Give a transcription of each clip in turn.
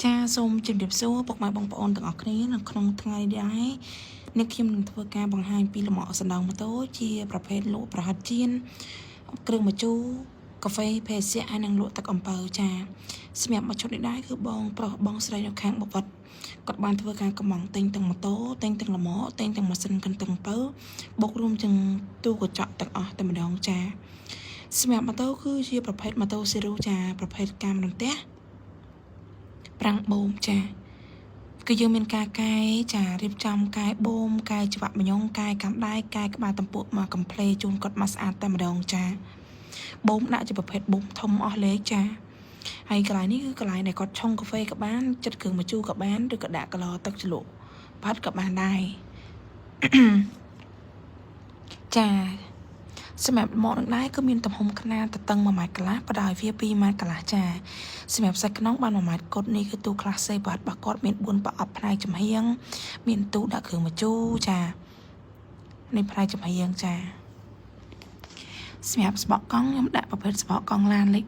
ចាសូមជម្រាបសួរពុកម៉ែបងប្អូនទាំងអស់គ្នានៅក្នុងថ្ងៃនេះនេះខ្ញុំនឹងធ្វើការបង្ហាញពីលំអសណ្ដោងម៉ូតូជាប្រភេទលក់ប្រហិតចៀនគ្រឿងម្ជូរកាហ្វេភេសជ្ជៈហើយនឹងលក់ទឹកអំពៅចាសម្រាប់មកឈុតនេះដែរគឺបងប្រុសបងស្រីនៅខាងបវត្តគាត់បានធ្វើការកំងទិញទាំងម៉ូតូទិញទាំងលម្អទិញទាំងម៉ាស៊ីនកិនទាំងអំពៅបូករួមទាំងទូកញ្ចក់ទាំងអស់តែម្ដងចាសម្រាប់ម៉ូតូគឺជាប្រភេទម៉ូតូសេរូចាប្រភេទកាមរន្ទះប្រាំងបូមចាគឺយើងមានការកែចារៀបចំកែបូមកែច្បាប់មញងកែកំដៃកែក្បាលតំពួកមកកំ pl ជូនគាត់មកស្អាតតែម្ដងចាបូមដាក់ជាប្រភេទបូមធំអស់លេខចាហើយកន្លែងនេះគឺកន្លែងដែលគាត់ឆុងកាហ្វេក៏បានចិត្តគ្រឿងម្ជូរក៏បានឬក៏ដាក់កឡោទឹកជ្រលក់ផាត់ក៏បានដែរ ចាសម្រាប់ម៉ូតនឹងដែរគឺមានទំហំຂະຫນາດតតឹង1ម៉ែត្រកន្លះបដោយវា2ម៉ែត្រកន្លះចាសម្រាប់សាច់ក្នុងបាន1ម៉ែត្រគត់នេះគឺទូខ្លះសេបាត់របស់គាត់មាន4ប្រអប់ផ្នែកចំហៀងមានទូដាក់គ្រឿងម្ជូរចានេះផ្នែកចំហៀងចាសម្រាប់ស្បកកង់ខ្ញុំដាក់ប្រភេទស្បកកង់ឡានលេខ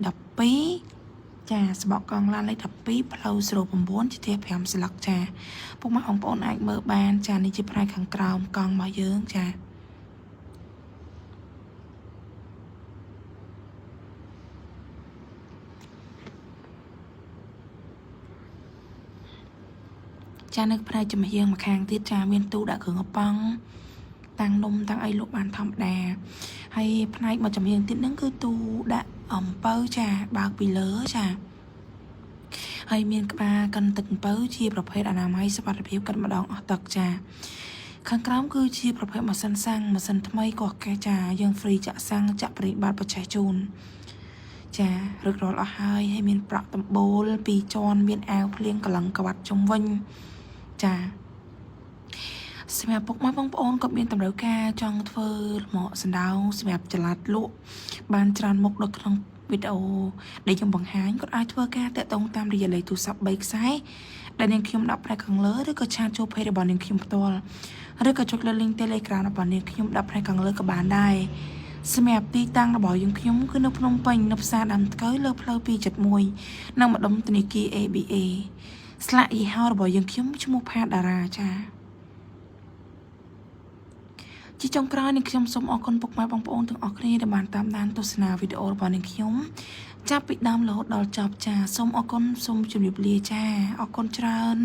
12ចាស្បកកង់ឡានលេខ12ផ្លូវ09ជាទី5ស្លឹកចាពុកម៉ែបងប្អូនអាចមើលបានចានេះជាផ្នែកខាងក្រោមកង់របស់យើងចាចានៅផ្នែកចំហៀងមកខាងទៀតចាមានទូដាក់គ្រឿងអប៉ង់តាំងនំតាំងអីលក់បានធម្មតាហើយផ្នែកមកចំហៀងទៀតហ្នឹងគឺទូដាក់អំពៅចាបើកពីលើចាហើយមានក្បាលកិនទឹកអំពៅជាប្រភេទអនាម័យសុវត្ថិភាពកិនម្ដងអស់ទឹកចាខាងក្រោមគឺជាប្រភេទម៉ាស៊ីនសាំងម៉ាស៊ីនថ្មីកោះកេះចាយើង free ចាក់សាំងចាក់ប្រេងបាត់បច្ចេកជូនចារឹករាល់អស់ហើយមានប្រក់ដំបូល2ជាន់មានអាវភ្លៀងកលឹងក្បាត់ជុំវិញចាសម្រាប់ពុកម៉ែបងប្អូនក៏មានតម្រូវការចង់ធ្វើលម្អសណ្ដោងសម្រាប់ចល័តលក់បានច្រើនមុខនៅក្នុងវីដេអូដែលខ្ញុំបង្ហាញគាត់អាចធ្វើការតាក់ទងតាមរយៈលេខទូរស័ព្ទ3ខ្សែដែលនាងខ្ញុំដាក់ផ្នែកខាងលើឬក៏ឆាតចូល page របស់នាងខ្ញុំផ្ទាល់ឬក៏ចុចលើ link Telegram របស់នាងខ្ញុំដាក់ផ្នែកខាងលើក៏បានដែរសម្រាប់ទីតាំងរបស់យើងខ្ញុំគឺនៅភ្នំពេញនៅផ្សារដើមថ្កូវលើផ្លូវ271នៅម្ដុំធនាគារ ABA ស្លាកយីហោរបស់យើងខ្ញុំឈ្មោះផាតារាចាជាចុងក្រោយនេះខ្ញុំសូមអរគុណពុកម៉ែបងប្អូនទាំងអស់គ្នាដែលបានតាមដានទស្សនាវីដេអូរបស់នាងខ្ញុំចាប់ពីដើមរហូតដល់ចប់ចាសូមអរគុណសូមជម្រាបលាចាអរគុណច្រើន